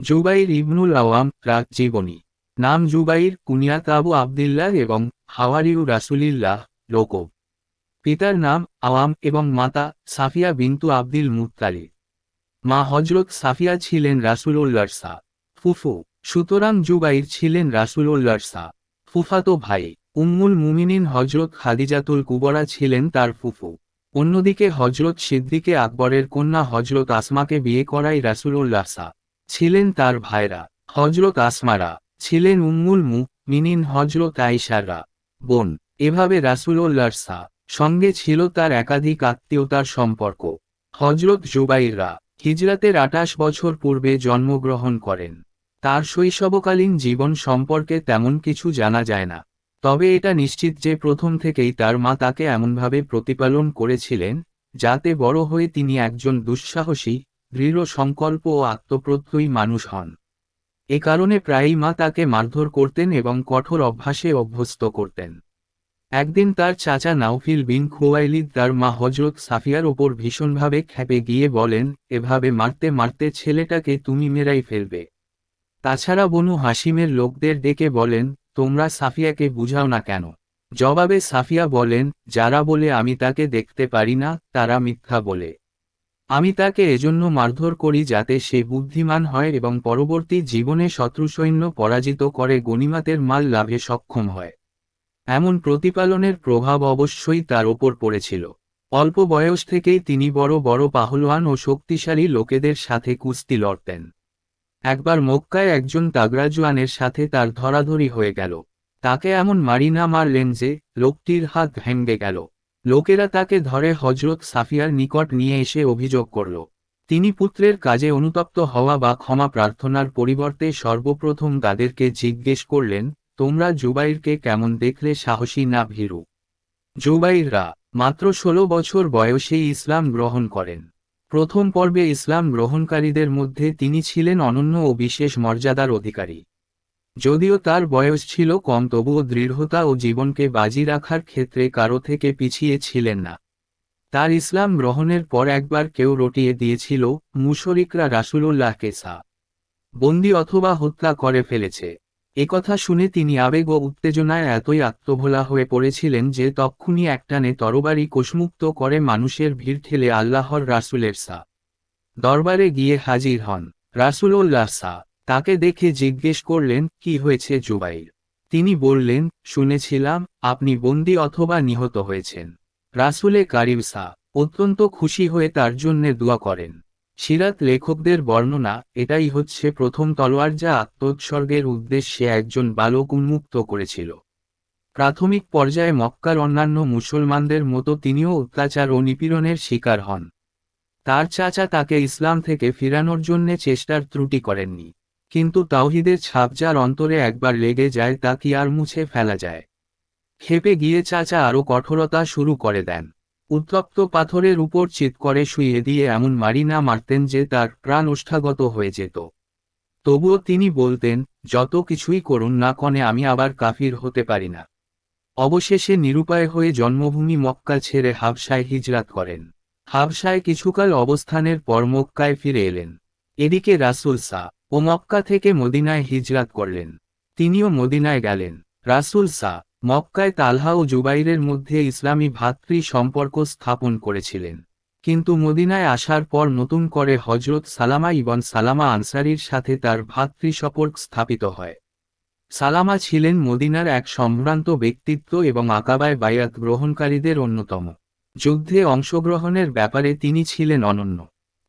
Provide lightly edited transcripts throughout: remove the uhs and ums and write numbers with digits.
জুবাইর ইবনুল আওয়াম রাগ জীবনী। নাম জুবাইর, কুনিয়াত আবু আবদিল্লাহ এবং হাওয়ারিউ রাসূলিল্লাহ লোকব। পিতার নাম আওয়াম এবং মাতা সাফিয়া বিনতু আব্দিল মুত্তালিব। মা হজরত সাফিয়া ছিলেন রাসূলুল্লাহর ফুফু। সুতরাং জুবাইর ছিলেন রাসূলুল্লাহর ফুফাতো ভাই। উম্মুল মুমিনিন হজরত খাদিজাতুল কুবরা ছিলেন তার ফুফু। অন্যদিকে হজরত সিদ্দিকে আকবরের কন্যা হজরত আসমাকে বিয়ে করাই রাসূলুল্লাহ ছিলেন তার ভাইরা। হজরত আসমারা ছিলেন উম্মুল মুমিনিন হজরত আয়েশারা বোন। এভাবে রাসূলুল্লাহর সঙ্গে ছিল তার একাধিক আত্মীয়তার সম্পর্ক। হজরত জুবাইররা হিজরাতের ২৮ বছর পূর্বে জন্মগ্রহণ করেন। তার শৈশবকালীন জীবন সম্পর্কে তেমন কিছু জানা যায় না, তবে এটা নিশ্চিত যে প্রথম থেকেই তার মা তাকে এমনভাবে প্রতিপালন করেছিলেন যাতে বড় হয়ে তিনি একজন দুঃসাহসী, দৃঢ় সংকল্প ও আত্মপ্রত্যয়ী মানুষ হন। এ কারণে প্রায়ই মা তাকে মারধর করতেন এবং কঠোর অভ্যাসে অভ্যস্ত করতেন। একদিন তার চাচা নাউফিল বিন খুয়াইলিদ তার মা হজরত সাফিয়ার ওপর ভীষণভাবে ক্ষেপে গিয়ে বলেন, এভাবে মারতে মারতে ছেলেটাকে তুমি মেরাই ফেলবে। তাছাড়া বনু হাসিমের লোকদের ডেকে বলেন, তোমরা সাফিয়াকে বুঝাও না কেন? জবাবে সাফিয়া বলেন, যারা বলে আমি তাকে দেখতে পারি না তারা মিথ্যা বলে। আমি তাকে এজন্য মারধর করি যাতে সে বুদ্ধিমান হয় এবং পরবর্তী জীবনে শত্রুসৈন্য পরাজিত করে গনিমাতের মাল লাভে সক্ষম হয়। এমন প্রতিপালনের প্রভাব অবশ্যই তার ওপর পড়েছিল। অল্প বয়স থেকেই তিনি বড় বড় পাহলওয়ান ও শক্তিশালী লোকেদের সাথে কুস্তি লড়তেন। একবার মক্কায় একজন তাগড়া জওয়ানের সাথে তার ধরাধরি হয়ে গেল। তাকে এমন মারি না মারলেন যে লোকটির হাত ভেঙে গেল। লোকেরা তাকে ধরে হজরত সাফিয়ার নিকট নিয়ে এসে অভিযোগ করল। তিনি পুত্রের কাজে অনুতপ্ত হওয়া বা ক্ষমা প্রার্থনার পরিবর্তে সর্বপ্রথম তাদেরকে জিজ্ঞেস করলেন, তোমরা জুবাইরকে কেমন দেখলে, সাহসী না ভীরু? জুবাইররা মাত্র ১৬ বছর বয়সেই ইসলাম গ্রহণ করেন। প্রথম পর্বে ইসলাম গ্রহণকারীদের মধ্যে তিনি ছিলেন অনন্য ও বিশেষ মর্যাদার অধিকারী। যদিও তার বয়স ছিল কম, তবুও দৃঢ়তা ও জীবনকে বাজি রাখার ক্ষেত্রে কারো থেকে পিছিয়ে ছিলেন না। তার ইসলাম গ্রহণের পর একবার কেউ রটিয়ে দিয়েছিল, মুশরিকরা রাসূলুল্লাহকে বন্দী অথবা হত্যা করে ফেলেছে। একথা শুনে তিনি আবেগ ও উত্তেজনায় এতই আত্মভোলা হয়ে পড়েছিলেন যে তক্ষুনি একটানে তরবারি কোষমুক্ত করে মানুষের ভিড় ঠেলে আল্লাহর রাসূলের দরবারে গিয়ে হাজির হন। রাসূলুল্লাহ তাকে দেখে জিজ্ঞেস করলেন, কি হয়েছে জুবাইর? তিনি বললেন, শুনেছিলাম আপনি বন্দী অথবা নিহত হয়েছেন। রাসূলে কারীম অত্যন্ত খুশি হয়ে তার জন্যে দোয়া করেন। সিরাত লেখকদের বর্ণনা, এটাই হচ্ছে প্রথম তলোয়ার যা আত্মোৎসর্গের উদ্দেশ্যে একজন বালক উন্মুক্ত করেছিল। প্রাথমিক পর্যায়ে মক্কার অন্যান্য মুসলমানদের মতো তিনিও অত্যাচার ও নিপীড়নের শিকার হন। তার চাচা তাকে ইসলাম থেকে ফিরানোর জন্যে চেষ্টার ত্রুটি করেননি, কিন্তু তাওহীদের ছাপ যার অন্তরে একবার লেগে যায় তা কি আর মুছে ফেলা যায়? ক্ষেপে গিয়ে চাচা আরও কঠোরতা শুরু করে দেন। উত্তপ্ত পাথরের উপর চিৎ করে শুইয়ে দিয়ে এমন মারি না মারতেন যে তার প্রাণ ওষ্ঠাগত হয়ে যেত। তবুও তিনি বলতেন, যত কিছুই করুন না কনে আমি আবার কাফির হতে পারি না। অবশেষে নিরুপায় হয়ে জন্মভূমি মক্কা ছেড়ে হাবশায় হিজরাত করেন। হাবশায় কিছুকাল অবস্থানের পর মক্কায় ফিরে এলেন। এদিকে রাসূল ও মক্কা থেকে মদিনায় হিজরাত করলেন। তিনিও মদিনায় গেলেন। রাসূল মক্কায় তালহা ও জুবাইরের মধ্যে ইসলামী ভ্রাতৃ সম্পর্ক স্থাপন করেছিলেন। কিন্তু মদিনায় আসার পর নতুন করে হজরত সালামা ইবন সালামা আনসারীর সাথে তার ভ্রাতৃ সম্পর্ক স্থাপিত হয়। সালামা ছিলেন মদিনার এক সম্ভ্রান্ত ব্যক্তিত্ব এবং আকাবায় বায়াত গ্রহণকারীদের অন্যতম। যুদ্ধে অংশগ্রহণের ব্যাপারে তিনি ছিলেন অনন্য।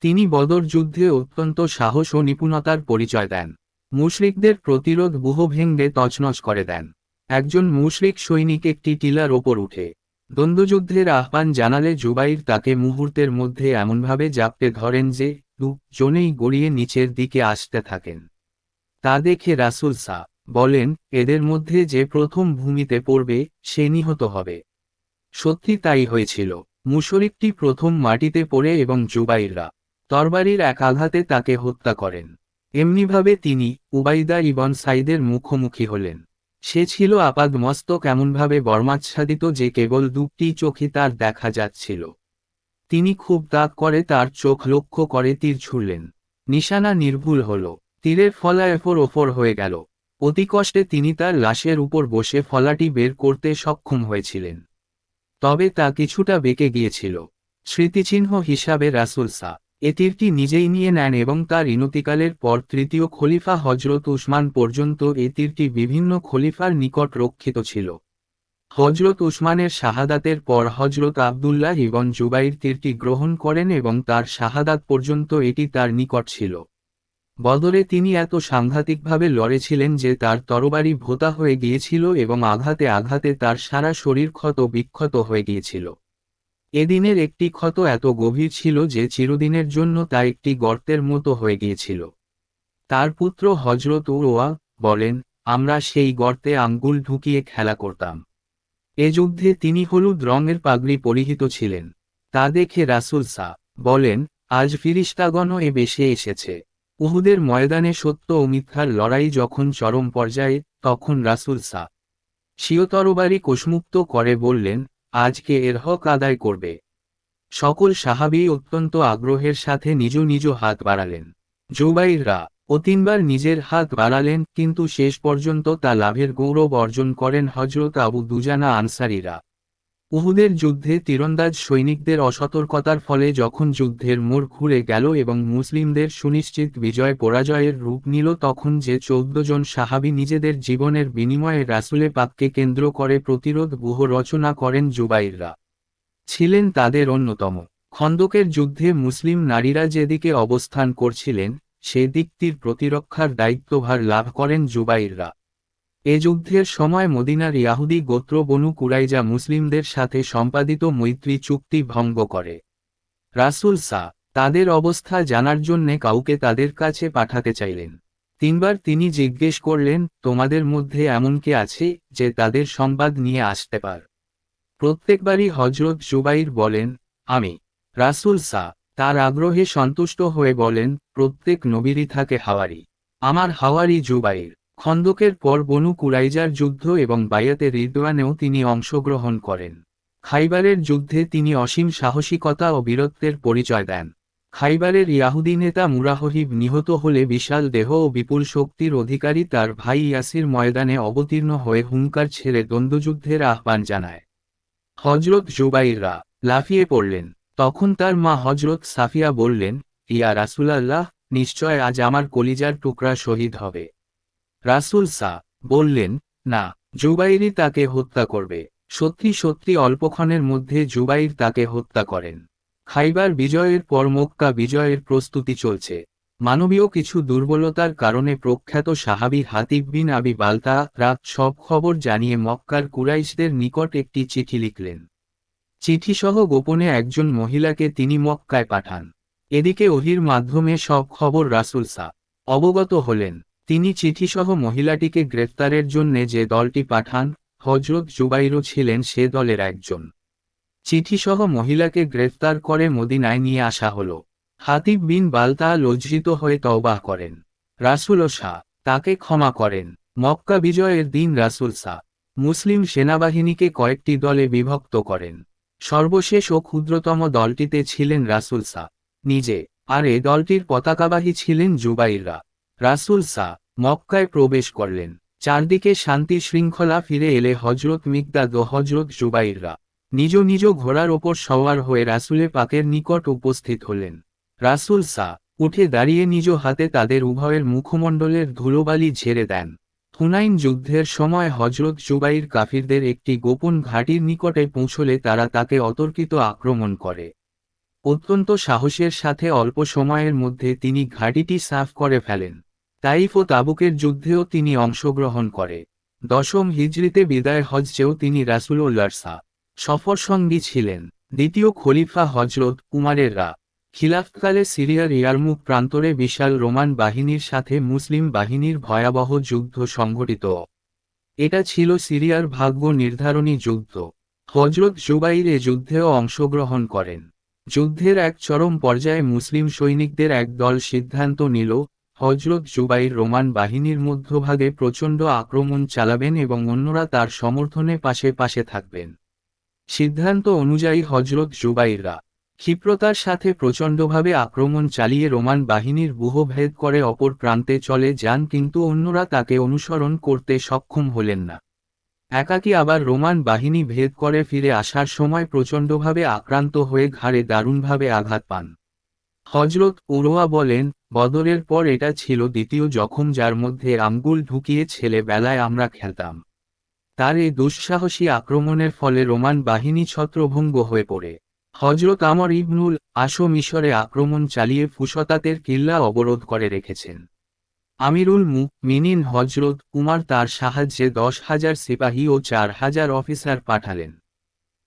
তিনি বদর যুদ্ধে অত্যন্ত সাহস ও নিপুণতার পরিচয় দেন। মুশরিকদের প্রতিরোধ ব্যূহ ভেঙে তছনছ করে দেন। একজন মুশরিক সৈনিক একটি টিলার ওপর উঠে দ্বন্দ্বযুদ্ধের আহ্বান জানালে জুবাইর তাকে মুহূর্তের মধ্যে এমনভাবে জাপটে ধরেন যে দুজনেই গড়িয়ে নিচের দিকে আসতে থাকেন। তা দেখে রাসূল বলেন, এদের মধ্যে যে প্রথম ভূমিতে পড়বে সে নিহত হবে। সত্যি তাই হয়েছিল। মুশরিকটি প্রথম মাটিতে পড়ে এবং জুবাইররা তরবারির এক আঘাতে তাকে হত্যা করেন। এমনিভাবে তিনি উবাইদা ইবন সাইদের মুখোমুখি হলেন। সে ছিল আপাদমস্তক এমনভাবে বর্মাচ্ছাদিত যে কেবল দুটি চোখই তার দেখা যাচ্ছিল। তিনি খুব তাক করে তার চোখ লক্ষ্য করে তীর ছুড়লেন। নিশানা নির্ভুল হল। তীরের ফলা এফর ওফর হয়ে গেল। অতি কষ্টে তিনি তার লাশের উপর বসে ফলাটি বের করতে সক্ষম হয়েছিলেন। তবে তা কিছুটা বেঁকে গিয়েছিল। স্মৃতিচিহ্ন হিসাবে রাসূল এ তীরটি নিজেই নিয়ে নেন এবং তার ইনতিকালের পর তৃতীয় খলিফা হজরত উসমান পর্যন্ত এ তীরটি বিভিন্ন খলিফার নিকট রক্ষিত ছিল। হজরত উসমানের শাহাদাতের পর হজরত আবদুল্লাহ ইবন জুবাইর তীরটি গ্রহণ করেন এবং তার শাহাদাত পর্যন্ত এটি তার নিকট ছিল। বদরে তিনি এত সাংঘাতিকভাবে লড়েছিলেন যে তার তরবারি ভোঁতা হয়ে গিয়েছিল এবং আঘাতে আঘাতে তার সারা শরীর ক্ষত বিক্ষত হয়ে গিয়েছিল। এদিনের একটি ক্ষত এত গভীর ছিল যে চিরদিনের জন্য তা একটি গর্তের মতো হয়ে গিয়েছিল। তার পুত্র হজরত উরওয়া বলেন, আমরা সেই গর্তে আঙ্গুল ঢুকিয়ে খেলা করতাম। এ যুদ্ধে তিনি হলুদ রঙের পাগড়ি পরিহিত ছিলেন। তা দেখে রাসূল বলেন, আজ ফিরিশতাগণ এ বেশে এসেছে। উহুদের ময়দানে সত্য ও মিথ্যার লড়াই যখন চরম পর্যায়ে, তখন রাসূল স্বীয় তরবারি কোষমুক্ত করে বললেন, আজকে এর হক আদায় করবে। সকল সাহাবী অত্যন্ত আগ্রহের সাথে নিজ নিজ হাত বাড়ালেন। জুবাইররা ও তিনবার নিজের হাত বাড়ালেন, কিন্তু শেষ পর্যন্ত তা লাভের গৌরব অর্জন করেন হজরত আবু দুজানা আনসারীরা। উহুদের যুদ্ধে তীরন্দাজ সৈনিকদের অসতর্কতার ফলে যখন যুদ্ধের মোড় ঘুরে গেল এবং মুসলিমদের সুনিশ্চিত বিজয় পরাজয়ের রূপ নিল, তখন যে 14 জন সাহাবী নিজেদের জীবনের বিনিময়ে রাসূলে পাককে কেন্দ্র করে প্রতিরোধ ব্যূহ রচনা করেন, জুবাইররা ছিলেন তাদের অন্যতম। খন্দকের যুদ্ধে মুসলিম নারীরা যেদিকে অবস্থান করছিলেন, সেদিকটির প্রতিরক্ষার দায়িত্বভার লাভ করেন জুবাইররা। এ যুদ্ধের সময় মদিনার ইয়াহুদি গোত্র বনু কুরাইজা মুসলিমদের সাথে সম্পাদিত মৈত্রী চুক্তি ভঙ্গ করে। রাসূল তাদের অবস্থা জানার জন্যে কাউকে তাদের কাছে পাঠাতে চাইলেন। তিনবার তিনি জিজ্ঞেস করলেন, তোমাদের মধ্যে এমন কে আছে যে তাদের সংবাদ নিয়ে আসতে পার? প্রত্যেকবারই হজরত জুবাইর বলেন, আমি। রাসূল তার আগ্রহে সন্তুষ্ট হয়ে বলেন, প্রত্যেক নবীরই থাকে হাওয়ারি। আমার হাওয়ারি জুবাইর। খন্দকের পর বনু কুরাইজার যুদ্ধ এবং বায়াতে রিদওয়ানেও তিনি অংশগ্রহণ করেন। খাইবারের যুদ্ধে তিনি অসীম সাহসিকতা ও বীরত্বের পরিচয় দেন। খাইবারের ইয়াহুদি নেতা মুরাহহিব নিহত হলে বিশাল দেহ ও বিপুল শক্তির অধিকারী তার ভাই ইয়াসির ময়দানে অবতীর্ণ হয়ে হুঙ্কার ছেড়ে দ্বন্দ্বযুদ্ধের আহ্বান জানায়। হজরত জুবাইররা লাফিয়ে পড়লেন। তখন তার মা হজরত সাফিয়া বললেন, ইয়া রাসূলাল্লাহ, নিশ্চয় আজ আমার কলিজার টুকরা শহীদ হবে। রাসূল বললেন, না, জুবাইরই তাকে হত্যা করবে। সত্যি সত্যি অল্পক্ষণের মধ্যে জুবাইর তাকে হত্যা করেন। খাইবার বিজয়ের পর মক্কা বিজয়ের প্রস্তুতি চলছে। মানবীয় কিছু দুর্বলতার কারণে প্রখ্যাত সাহাবী হাতিব বিন আবি বালতা রাত সব খবর জানিয়ে মক্কার কুরাইশদের নিকট একটি চিঠি লিখলেন। চিঠিসহ গোপনে একজন মহিলাকে তিনি মক্কায় পাঠান। এদিকে ওহির মাধ্যমে সব খবর রাসূল অবগত হলেন। তিনি চিঠিসহ মহিলাটিকে গ্রেফতারের জন্যে যে দলটি পাঠান, হজরত জুবাইরও ছিলেন সে দলের একজন। চিঠিসহ মহিলাকে গ্রেফতার করে মদিনায় নিয়ে আসা হল। হাতিব বিন বালতা লজ্জিত হয়ে তওবাহ করেন। রাসূলও তাকে ক্ষমা করেন। মক্কা বিজয়ের দিন রাসূল মুসলিম সেনাবাহিনীকে কয়েকটি দলে বিভক্ত করেন। সর্বশেষ ও ক্ষুদ্রতম দলটিতে ছিলেন রাসূল নিজে, আর এ দলটির পতাকাবাহী ছিলেন জুবাইররা। রাসূল মক্কায় প্রবেশ করলেন। চারদিকে শান্তি শৃঙ্খলা ফিরে এলে হজরত মিকদাদ ও হজরত জুবাইররা নিজ নিজ ঘোড়ার ওপর সওয়ার হয়ে রাসূলে পাকের নিকট উপস্থিত হলেন। রাসূল উঠে দাঁড়িয়ে নিজ হাতে তাদের উভয়ের মুখমণ্ডলের ধুলোবালি ঝেড়ে দেন। হুনাইন যুদ্ধের সময় হজরত জুবাইর কাফিরদের একটি গোপন ঘাঁটির নিকটে পৌঁছলে তারা তাকে অতর্কিত আক্রমণ করে। অত্যন্ত সাহসের সাথে অল্প সময়ের মধ্যে তিনি ঘাঁটিটি সাফ করে ফেলেন। তাইফ ও তাবুকের যুদ্ধেও তিনি অংশগ্রহণ করে। 10ম হিজরিতে বিদায় হজ্জেও তিনি রাসূলুল্লাহর সফরসঙ্গী ছিলেন। দ্বিতীয় খলিফা হজরত উমারের খিলাফতকালে সিরিয়ার ইয়ারমুক প্রান্তরে বিশাল রোমান বাহিনীর সাথে মুসলিম বাহিনীর ভয়াবহ যুদ্ধ সংঘটিত। এটা ছিল সিরিয়ার ভাগ্য নির্ধারণী যুদ্ধ। হজরত জুবাইর এ যুদ্ধেও অংশগ্রহণ করেন। যুদ্ধের এক চরম পর্যায়ে মুসলিম সৈনিকদের এক দল সিদ্ধান্ত নিল, হজরত জুবাইর রোমান বাহিনীর মধ্যভাগে প্রচণ্ড আক্রমণ চালাবেন এবং অন্যরা তার সমর্থনে পাশে পাশে থাকবেন। সিদ্ধান্ত অনুযায়ী হজরত জুবাইররা ক্ষিপ্রতার সাথে প্রচণ্ডভাবে আক্রমণ চালিয়ে রোমান বাহিনীর ব্যূহ ভেদ করে অপর প্রান্তে চলে যান, কিন্তু অন্যরা তাকে অনুসরণ করতে সক্ষম হলেন না। একাকী আবার রোমান বাহিনী ভেদ করে ফিরে আসার সময় প্রচণ্ডভাবে আক্রান্ত হয়ে ঘাড়ে দারুণভাবে আঘাত পান। হযরত উরওয়া বলেন, বদরের পর এটা ছিল দ্বিতীয় জখম যার মধ্যে আঙ্গুল ঢুকিয়ে ছেলেবেলায় আমরা খেলতাম। তার এই দুঃসাহসী আক্রমণের ফলে রোমান বাহিনী ছত্রভঙ্গ হয়ে পড়ে। হযরত আমর ইবনুল আসও মিশরে আক্রমণ চালিয়ে ফুসতাতের কিল্লা অবরোধ করে রেখেছেন। আমিরুল মুমিনিন হযরত উমার তার সাহায্যে 10,000 সিপাহী ও 4,000 অফিসার পাঠালেন।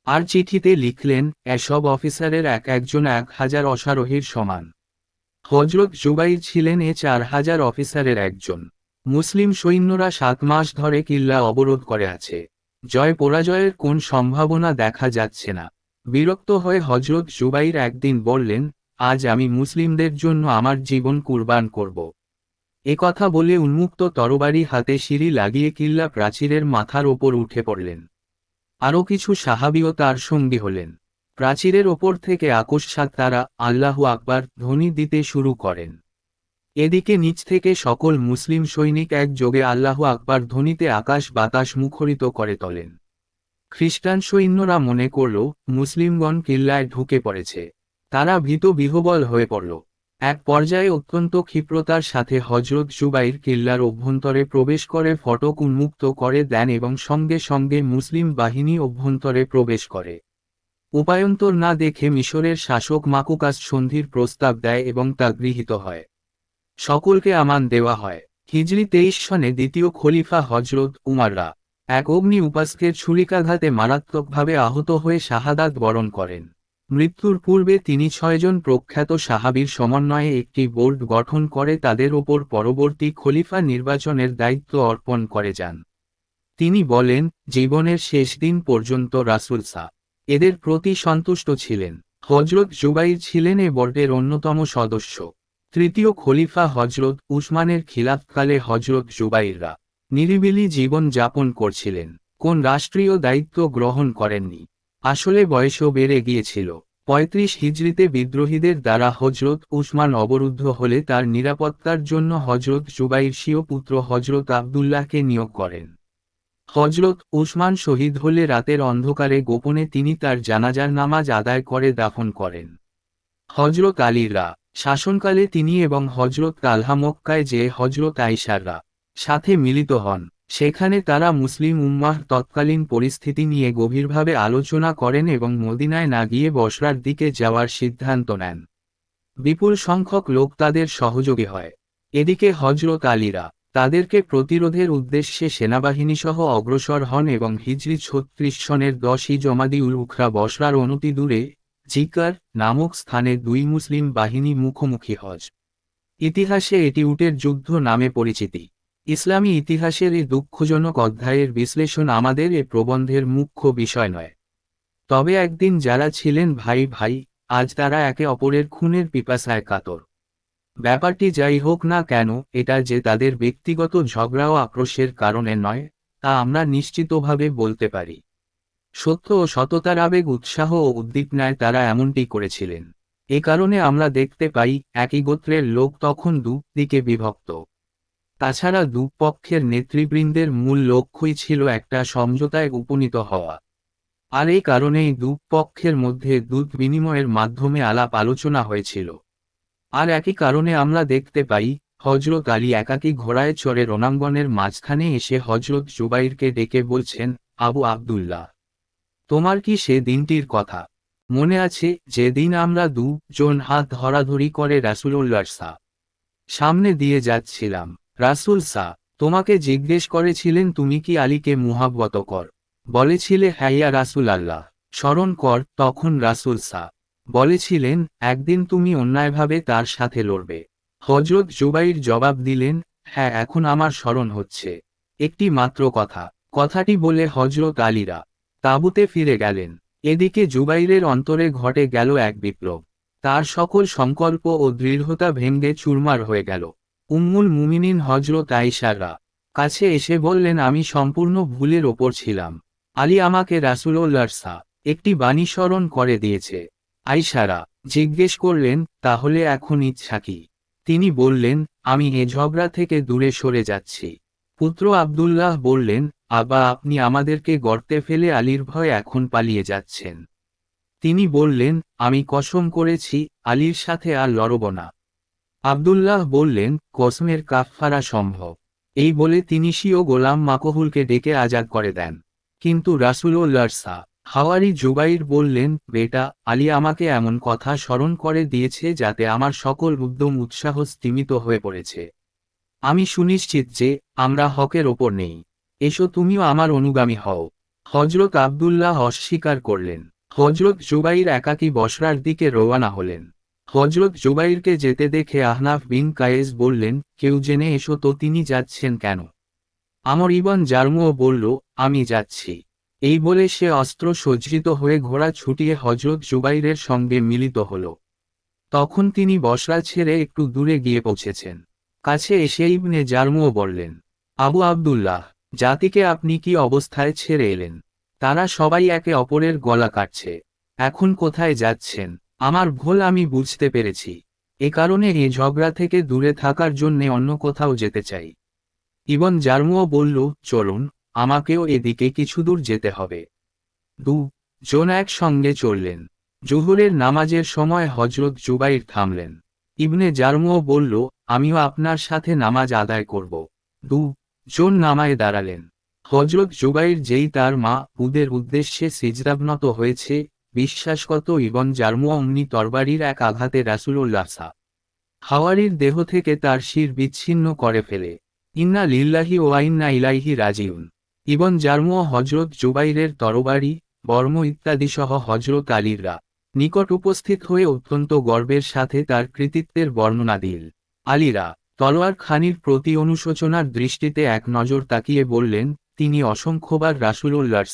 আর চিঠিতে লিখলেন, এসব অফিসারের এক একজন 1,000 অশ্বারোহীর সমান। হযরত জুবাইর ছিলেন এ 4,000 অফিসারের একজন। মুসলিম সৈন্যরা 7 মাস ধরে কিল্লা অবরোধ করে আছে। জয় পরাজয়ের কোন সম্ভাবনা দেখা যাচ্ছে না। বিরক্ত হয়ে হযরত জুবাইর একদিন বললেন, আজ আমি মুসলিমদের জন্য আমার জীবন কুরবান করব। এ কথা বলে উন্মুক্ত তরবারি হাতে সিঁড়ি লাগিয়ে কিল্লা প্রাচীরের মাথার ওপর উঠে পড়লেন। আরও কিছু সাহাবীও তার সঙ্গী হলেন। প্রাচীরের ওপর থেকে আকস্মাৎ তারা আল্লাহু আকবার ধ্বনি দিতে শুরু করেন। এদিকে নিচ থেকে সকল মুসলিম সৈনিক একযোগে আল্লাহু আকবার ধ্বনিতে আকাশ বাতাস মুখরিত করে তোলেন। খ্রিস্টান সৈন্যরা মনে করল মুসলিমগণ কিল্লায় ঢুকে পড়েছে। তারা ভীত বিহ্বল হয়ে পড়ল। এক পর্যায়ে অত্যন্ত ক্ষিপ্রতার সাথে হযরত জুবাইর কিল্লার অভ্যন্তরে প্রবেশ করে ফটক উন্মুক্ত করে দেন এবং সঙ্গে সঙ্গে মুসলিম বাহিনী অভ্যন্তরে প্রবেশ করে। উপায়ন্তর না দেখে মিশরের শাসক মাকুকাস সন্ধির প্রস্তাব দেয় এবং তা গৃহীত হয়। সকলকে আমান দেওয়া হয়। হিজরি 23 সনে দ্বিতীয় খলিফা হযরত উমাররা এক অগ্নি উপাস্কের ছুরিকাঘাতে মারাত্মকভাবে আহত হয়ে শাহাদাত বরণ করেন। মৃত্যুর পূর্বে তিনি 6 জন প্রখ্যাত সাহাবীর সমন্বয়ে একটি বোর্ড গঠন করে তাদের ওপর পরবর্তী খলিফা নির্বাচনের দায়িত্ব অর্পণ করে যান। তিনি বলেন, জীবনের শেষ দিন পর্যন্ত রাসূল এদের প্রতি সন্তুষ্ট ছিলেন। হযরত জুবাইর ছিলেন এ বোর্ডের অন্যতম সদস্য। তৃতীয় খলিফা হযরত উসমানের খিলাফতকালে হযরত জুবাইররা নিরিবিলি জীবন যাপন করছিলেন। কোন রাষ্ট্রীয় দায়িত্ব গ্রহণ করেননি। আসলে বয়সও বেড়ে গিয়েছিল। 35 হিজরিতে বিদ্রোহীদের দ্বারা হযরত উসমান অবরুদ্ধ হলে তার নিরাপত্তার জন্য হযরত জুবাইর স্বীয় পুত্র হযরত আবদুল্লাহকে নিয়োগ করেন। হযরত উসমান শহীদ হলে রাতের অন্ধকারে গোপনে তিনি তার জানাজার নামাজ আদায় করে দাফন করেন। হযরত আলীরা শাসনকালে তিনি এবং হযরত তালহা মক্কায় যেয়ে হযরত আয়েশাররা সাথে মিলিত হন। সেখানে তারা মুসলিম উম্মাহর তৎকালীন পরিস্থিতি নিয়ে গভীরভাবে আলোচনা করেন এবং মদিনায় না গিয়ে বসরার দিকে যাওয়ার সিদ্ধান্ত নেন। বিপুল সংখ্যক লোক তাদের সহযোগী হয়। এদিকে হযরত আলীরা তাদেরকে প্রতিরোধের উদ্দেশ্যে সেনাবাহিনীসহ অগ্রসর হন এবং হিজরি 36 সনের 10ই জমাদিউল উখরা বসরার অনতি দূরে জিকার নামক স্থানে দুই মুসলিম বাহিনী মুখোমুখি হজ। ইতিহাসে এটি উটের যুদ্ধ নামে পরিচিতি। ইসলামী ইতিহাসের এই দুঃখজনক অধ্যায়ের বিশ্লেষণ আমাদের এ প্রবন্ধের মুখ্য বিষয় নয়। তবে একদিন যারা ছিলেন ভাই ভাই, আজ তারা একে অপরের খুনের পিপাসায় কাতর। ব্যাপারটি যাই হোক না কেন, এটা যে তাদের ব্যক্তিগত ঝগড়া ও আক্রোশের কারণে নয়, তা আমরা নিশ্চিতভাবে বলতে পারি। সত্য ও সততার আবেগ উৎসাহ ও উদ্দীপনায় তারা এমনটি করেছিলেন। এ কারণে আমরা দেখতে পাই একই গোত্রের লোক তখন দিকে বিভক্ত। তাছাড়া দুপক্ষের নেতৃবৃন্দের মূল লক্ষ্যই ছিল একটা সমঝোতায় উপনীত হওয়া। আর এই কারণেই দুপক্ষের মধ্যে দূত বিনিময়ের মাধ্যমে আলাপ আলোচনা হয়েছিল। আর একই কারণে আমরা দেখতে পাই হযরত আলী একাকী ঘোড়ায় চড়ে রণাঙ্গনের মাঝখানে এসে হযরত জুবাইরকে ডেকে বলছেন, আবু আবদুল্লাহ, তোমার কি সে দিনটির কথা মনে আছে যেদিন আমরা দুজন হাত ধরাধরি করে রাসূলুল্লাহর সামনে দিয়ে যাচ্ছিলাম? রাসূল তোমাকে জিজ্ঞেস করেছিলেন তুমি কি আলীকে মুহাব্বত কর? বলেছিলে হ্যাঁ ইয়া রাসূলাল্লাহ। স্মরণ কর, তখন রাসূল বলেছিলেন একদিন তুমি অন্যায়ভাবে তার সাথে লড়বে। হযরত জুবাইর জবাব দিলেন, হ্যাঁ এখন আমার স্মরণ হচ্ছে। একটি মাত্র কথাটি বলে হযরত আলীরা তাঁবুতে ফিরে গেলেন। এদিকে জুবাইরের অন্তরে ঘটে গেল এক বিপ্লব। তার সকল সংকল্প ও দৃঢ়তা ভেঙে চুরমার হয়ে গেল। উম্মুল মুমিনিন হযরত আয়েশাররা কাছে এসে বললেন, আমি সম্পূর্ণ ভুলের ওপর ছিলাম। আলী আমাকে রাসূলুল্লাহর একটি বাণী স্মরণ করে দিয়েছে। আয়সারা জিজ্ঞেস করলেন, তাহলে এখন ইচ্ছা কি? তিনি বললেন, আমি এ ঝগড়া থেকে দূরে সরে যাচ্ছি। পুত্র আব্দুল্লাহ বললেন, আবা আপনি আমাদেরকে গর্তে ফেলে আলীর ভয় এখন পালিয়ে যাচ্ছেন। তিনি বললেন, আমি কসম করেছি আলীর সাথে আর লড়ব না। আব্দুল্লাহ বললেন, কসমের কাফফারা সম্ভব। এই বলে তিনি স্বীয় গোলাম মাকহুলকে ডেকে আজাদ করে দেন। কিন্তু রাসূলুল্লাহ হাওয়ারি জুবাইর বললেন, বেটা, আলী আমাকে এমন কথা স্মরণ করে দিয়েছে যাতে আমার সকল উদ্যম উৎসাহ স্তিমিত হয়ে পড়েছে। আমি সুনিশ্চিত যে আমরা হকের ওপর নেই। এসো তুমিও আমার অনুগামী হও। হযরত আব্দুল্লাহ অস্বীকার করলেন। হযরত জুবাইর একাকী বসরার দিকে রওয়ানা হলেন। হযরত জুবাইরকে যেতে দেখে আহনাফ বিন কায়েস বললেন, কেউ জেনে এসো তো তিনি যাচ্ছেন কেন? আমর ইবন জারমুও বলল, আমি যাচ্ছি। এই বলে সে অস্ত্র সজ্জিত হয়ে ঘোড়া ছুটিয়ে হযরত জুবাইরের সঙ্গে মিলিত হল। তখন তিনি বসরা ছেড়ে একটু দূরে গিয়ে পৌঁছেছেন। কাছে এসে ইবনে জারমুও বললেন, আবু আব্দুল্লাহ, জাতিকে আপনি কি অবস্থায় ছেড়ে এলেন? তারা সবাই একে অপরের গলা কাটছে। এখন কোথায় যাচ্ছেন? আমার ভুল আমি বুঝতে পেরেছি। এ কারণে এই ঝগড়া থেকে দূরে থাকার জন্যে অন্য কোথাও যেতে চাই। ইবন জারমুও বলল, চলুন, আমাকেও এদিকে কিছু দূর যেতে হবে। জন একসঙ্গে চললেন। জোহরের নামাজের সময় হযরত জুবাইর থামলেন। ইবনে জারমুও বলল, আমিও আপনার সাথে নামাজ আদায় করব। জন নামায় দাঁড়ালেন। হযরত জুবাইর যেই তার মা উদের উদ্দেশ্যে সিজদাবনত হয়েছে, বিশ্বাসকত ইবন জারমুও অমনি তরবারির এক আঘাতে রাসূলুল্লাহ হাওয়ারির দেহ থেকে তার শির বিচ্ছিন্ন করে ফেলে। ইন্না লিল্লাহি ওয়া ইন্না ইলাইহি রাজিউন। ইবন জারমুও হযরত জুবাইরের তরবারি, বর্ম ইত্যাদিসহ হযরত আলীররা নিকট উপস্থিত হয়ে অত্যন্ত গর্বের সাথে তার কৃতিত্বের বর্ণনা দিল। আলীরা তলোয়ার খানির প্রতি অনুশোচনার দৃষ্টিতে এক নজর তাকিয়ে বললেন, তিনি অসংখ্যবার রাসূলুল্লাহর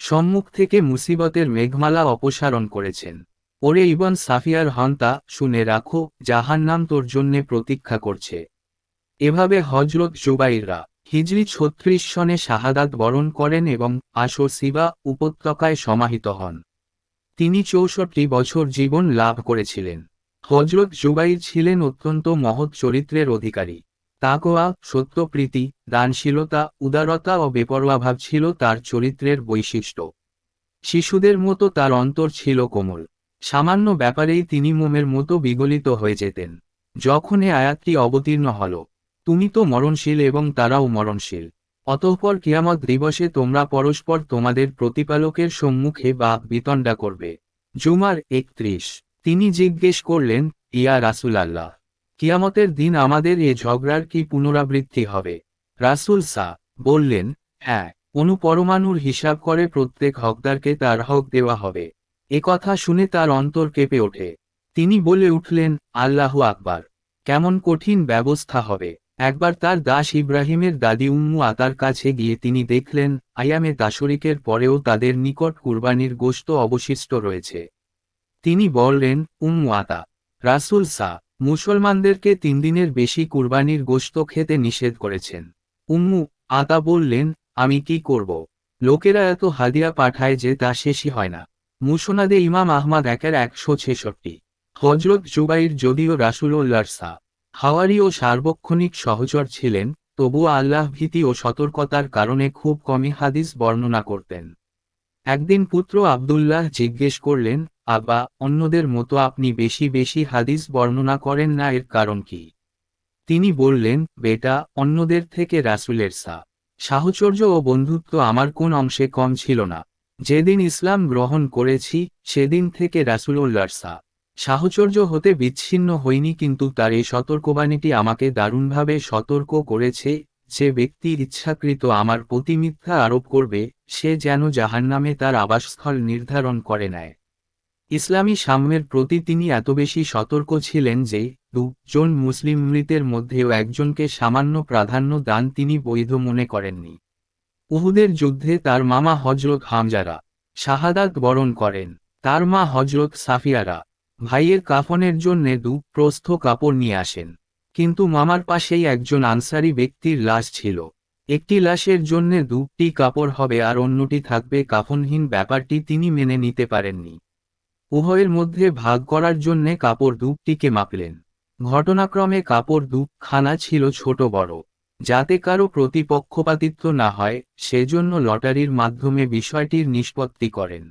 সম্মুখ থেকে মুসিবতের মেঘমালা অপসারণ করেছেন। ওরে ইবন সাফিয়ার হন্তা, শুনে রাখো, জাহান্নাম তোর জন্যে প্রতীক্ষা করছে। এভাবে হযরত জুবাইররা হিজরি ৩৬ সনে শাহাদাত বরণ করেন এবং আশো সিবা উপত্যকায় সমাহিত হন। তিনি ৬৪ বছর জীবন লাভ করেছিলেন। হযরত জুবাইর ছিলেন অত্যন্ত মহৎ চরিত্রের অধিকারী। তাকওয়া, সত্যপ্রীতি, দানশীলতা, উদারতা ও বেপরোয়া ভাব ছিল তার চরিত্রের বৈশিষ্ট্য। শিশুদের মতো তার অন্তর ছিল কোমল। সামান্য ব্যাপারেই তিনি মোমের মতো বিগলিত হয়ে যেতেন। যখন এ আয়াতটি অবতীর্ণ হল, তুমি তো মরণশীল এবং তারাও মরণশীল, অতঃপর কিয়ামত দিবসে তোমরা পরস্পর তোমাদের প্রতিপালকের সম্মুখে বাক বিতণ্ডা করবে। জুমার ৩১। তিনি জিজ্ঞেস করলেন, ইয়া রাসূলাল্লাহ, কিয়ামতের দিন আমাদের এ ঝগড়ার কি পুনরাবৃত্তি হবে? রাসূল বললেন, হ্যাঁ, পরমাণুর হিসাব করে প্রত্যেক হকদারকে তার হক দেওয়া হবে। এ কথা শুনে তার অন্তর কেঁপে ওঠে। তিনি বলে উঠলেন, আল্লাহু আকবার! কেমন কঠিন ব্যবস্থা হবে! একবার তার দাস ইব্রাহিমের দাদি উম্মু আতার কাছে গিয়ে তিনি দেখলেন, আয়ামে তাশরিকের পরেও তাদের নিকট কুরবানির গোশত অবশিষ্ট রয়েছে। তিনি বললেন, উম্মু আতা, রাসূল মুসলমানদেরকে ৩ দিনের বেশি কুরবানির গোশত খেতে নিষেধ করেছেন। উম্মু আতা বললেন, আমি কি করব? লোকেরা এত হাদিয়া পাঠায় যে তা শেষই হয় না। মুসনাদে ইমাম আহমদ ১৬৬। হযরত জুবাইর যদিও রাসূলুল্লাহর হাওয়ারি ও সার্বক্ষণিক সহচর ছিলেন, তবুও আল্লাহ ভীতি ও সতর্কতার কারণে খুব কমই হাদিস বর্ণনা করতেন। একদিন পুত্র আব্দুল্লাহ জিজ্ঞেস করলেন, আব্বা, অন্যদের মতো আপনি বেশি বেশি হাদিস বর্ণনা করেন না, এর কারণ কি? তিনি বললেন, বেটা, অন্যদের থেকে রাসূলের সাহচর্য ও বন্ধুত্ব আমার কোন অংশে কম ছিল না। যেদিন ইসলাম গ্রহণ করেছি, সেদিন থেকে রাসূলুল্লাহর সাহচর্য হতে বিচ্ছিন্ন হইনি, কিন্তু তার এই সতর্কবাণীটি আমাকে দারুণভাবে সতর্ক করেছে, যে ব্যক্তি ইচ্ছাকৃত আমার প্রতি মিথ্যা আরোপ করবে, সে যেন জাহান্নামে তার আবাসস্থল নির্ধারণ করে নেয়। ইসলামী সাম্যের প্রতি তিনি এত বেশি সতর্ক ছিলেন যে, ২ জন মুসলিম মৃতের মধ্যেও একজনকে সামান্য প্রাধান্য দান তিনি বৈধ মনে করেননি। উহুদের যুদ্ধে তার মামা হযরত হামজারা শাহাদাত বরণ করেন। তার মা হযরত সাফিয়ারা ভাইয়ের কাফনের জন্যে ২ প্রস্থ কাপড় নিয়ে আসেন। কিন্তু মামার পাশেই একজন আনসারী ব্যক্তির লাশ ছিল। একটি লাশের জন্যে ২টি কাপড় হবে আর অন্যটি থাকবে কাফনহীন, ব্যাপারটি তিনি মেনে নিতে পারেননি। উভয়ের মধ্যে ভাগ করার জন্যে কাপড় দুটিকে মাপলেন। ঘটনাক্রমে কাপড় দুখানা ছিল ছোট বড়, যাতে কারো প্রতি পক্ষপাতিত্ব না হয়, সেজন্য লটারির মাধ্যমে বিষয়টির নিষ্পত্তি করেন।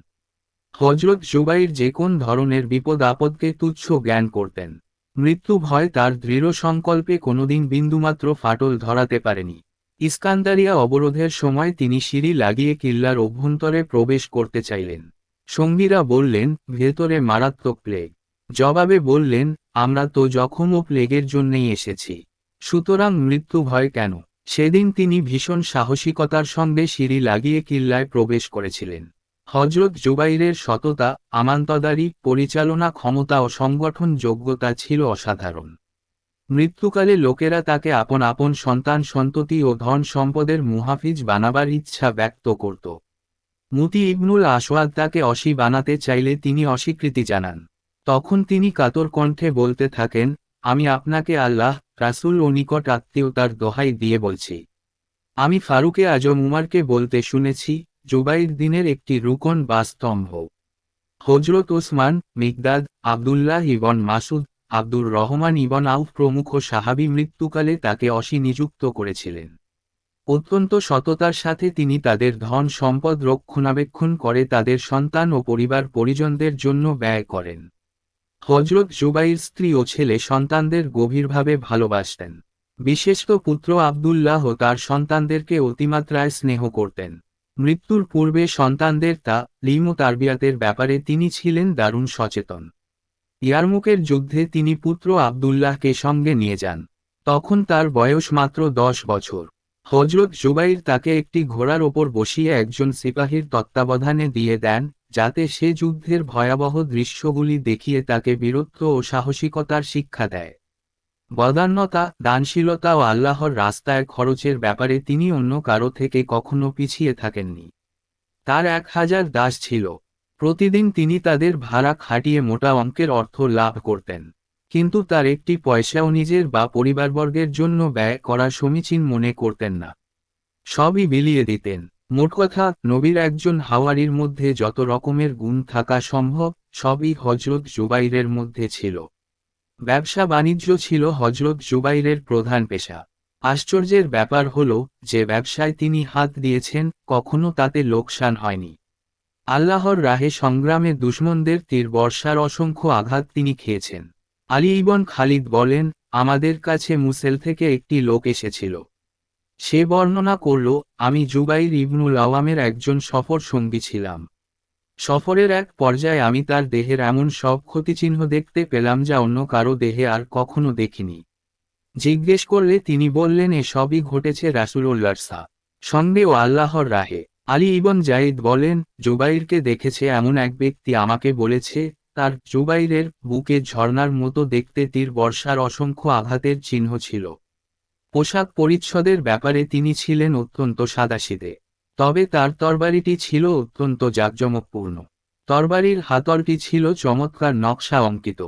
হযরত জুবাইর যে কোন ধরনের বিপদ আপদকে তুচ্ছ জ্ঞান করতেন। মৃত্যু ভয় তার দৃঢ় সংকল্পে কোনোদিন বিন্দুমাত্র ফাটল ধরাতে পারেনি। ইস্কান্দারিয়া অবরোধের সময় তিনি সিঁড়ি লাগিয়ে কিল্লার অভ্যন্তরে প্রবেশ করতে চাইলেন। সঙ্গীরা বললেন, ভেতরে মারাত্মক প্লেগ। জবাবে বললেন, আমরা তো জখম ও প্লেগের জন্যেই এসেছি, সুতরাং মৃত্যু ভয় কেন? সেদিন তিনি ভীষণ সাহসিকতার সঙ্গে সিঁড়ি লাগিয়ে কিল্লায় প্রবেশ করেছিলেন। হযরত জুবাইরের সততা, আমানতদারি, পরিচালনা ক্ষমতা ও সংগঠন যোগ্যতা ছিল অসাধারণ। মৃত্যুকালে লোকেরা তাকে আপন আপন সন্তান সন্ততি ও ধন সম্পদের মুহাফিজ বানাবার ইচ্ছা ব্যক্ত করত। মুতি ইবনুল আসওয়াদ তাকে অসি বানাতে চাইলে তিনি অস্বীকৃতি জানান। তখন তিনি কাতর কণ্ঠে বলতে থাকেন, আমি আপনাকে আল্লাহ, রাসূল ও নিকট আত্মীয়তার দোহাই দিয়ে বলছি। আমি ফারুকে আজম উমারকে বলতে শুনেছি, জুবাইর দিনের একটি রুকন বা স্তম্ভ। হযরত ওসমান, মিকদাদ, আবদুল্লাহ ইবন মাসুদ, আব্দুর রহমান ইবন আউফ প্রমুখ সাহাবী মৃত্যুকালে তাকে অসি নিযুক্ত করেছিলেন। অত্যন্ত সততার সাথে তিনি তাদের ধন সম্পদ রক্ষণাবেক্ষণ করে তাদের সন্তান ও পরিবার পরিজনদের জন্য ব্যয় করেন। হযরত জুবাইর স্ত্রী ও ছেলে সন্তানদের গভীরভাবে ভালোবাসতেন। বিশেষত পুত্র আবদুল্লাহ ও তার সন্তানদেরকে অতিমাত্রায় স্নেহ করতেন। মৃত্যুর পূর্বে সন্তানদের তালিম ও তারবিয়াতের ব্যাপারে তিনি ছিলেন দারুণ সচেতন। ইয়ারমুকের যুদ্ধে তিনি পুত্র আবদুল্লাহকে সঙ্গে নিয়ে যান। তখন তার বয়স মাত্র 10 বছর। হযরত জুবাইর তাকে একটি ঘোড়ার ওপর বসিয়ে একজন সিপাহীর তত্ত্বাবধানে দিয়ে দেন, যাতে সে যুদ্ধের ভয়াবহ দৃশ্যগুলি দেখিয়ে তাকে বীরত্ব ও সাহসিকতার শিক্ষা দেয়। বদান্যতা, দানশীলতা ও আল্লাহর রাস্তায় খরচের ব্যাপারে তিনি অন্য কারো থেকে কখনো পিছিয়ে থাকেননি। তার 1000 দাস ছিল। প্রতিদিন তিনি তাদের ভাড়া খাটিয়ে মোটা অঙ্কের অর্থ লাভ করতেন, কিন্তু তার একটি পয়সাও নিজের বা পরিবারবর্গের জন্য ব্যয় করা সমীচীন মনে করতেন না। সবই বিলিয়ে দিতেন। মোটকথা, নবীর একজন হাওয়ারির মধ্যে যত রকমের গুণ থাকা সম্ভব, সবই হযরত জুবাইরের মধ্যে ছিল। ব্যবসা বাণিজ্য ছিল হযরত জুবাইরের প্রধান পেশা। আশ্চর্যের ব্যাপার হল, যে ব্যবসায় তিনি হাত দিয়েছেন, কখনো তাতে লোকসান হয়নি। আল্লাহর রাহে সংগ্রামে দুশমনদের তীর বর্ষার অসংখ্য আঘাত তিনি খেয়েছেন। আলী ইবন খালিদ বলেন, আমাদের কাছে মুসেল থেকে একটি লোক এসেছিল। সে বর্ণনা করল, আমি জুবাইর ইবনুল আওয়ামের একজন সফর সঙ্গী ছিলাম। সফরের এক পর্যায়ে আমি তার দেহের এমন সব ক্ষতিচিহ্ন দেখতে পেলাম যা অন্য কারো দেহে আর কখনো দেখিনি। জিজ্ঞেস করলে তিনি বললেন, এসবই ঘটেছে রাসূলুল্লাহর সঙ্গে ও আল্লাহর রাহে। আলী ইবন জাইদ বলেন, জুবাইরকে দেখেছে এমন এক ব্যক্তি আমাকে বলেছে, তার জুবাইরের বুকে ঝর্ণার মতো দেখতে তীর বর্ষার অসংখ্য আঘাতের চিহ্ন ছিল। পোশাক পরিচ্ছদের ব্যাপারে তিনি ছিলেন অত্যন্ত সাদাসিধে, তবে তার তরবারিটি ছিল অত্যন্ত জাঁকজমকপূর্ণ। তরবারির হাতলটি ছিল চমৎকার নকশা অঙ্কিত।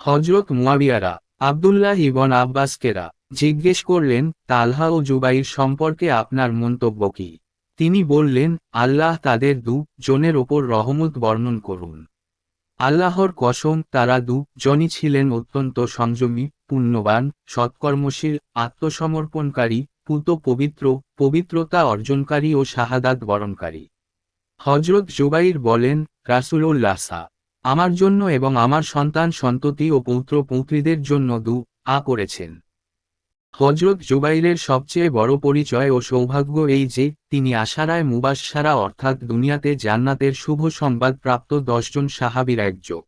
হযরত মুয়াবিয়ারা আবদুল্লাহ ইবন আব্বাসকেরা জিজ্ঞেস করলেন, তালহা ও জুবাইর সম্পর্কে আপনার মন্তব্য কি? তিনি বললেন, আল্লাহ তাদের জনের ওপর রহমত বর্ণন করুন। আল্লাহর কসম, তারা জনই ছিলেন অত্যন্ত সংযমী, পুণ্যবান, সৎকর্মশীল, আত্মসমর্পণকারী, পূত পবিত্র, পবিত্রতা অর্জনকারী ও শাহাদাত বরণকারী। হযরত জুবাইর বলেন, রাসূলুল্লাহ আমার জন্য এবং আমার সন্তান সন্ততি ও পৌত্র পৌত্রীদের জন্য করেছেন। হযরত জুবাইরের সবচেয়ে বড় পরিচয় ও সৌভাগ্য এই যে, তিনি আশারায়ে মুবাশশারা অর্থাৎ দুনিয়াতে জান্নাতের শুভ সংবাদ প্রাপ্ত 10 জন সাহাবীর একজন।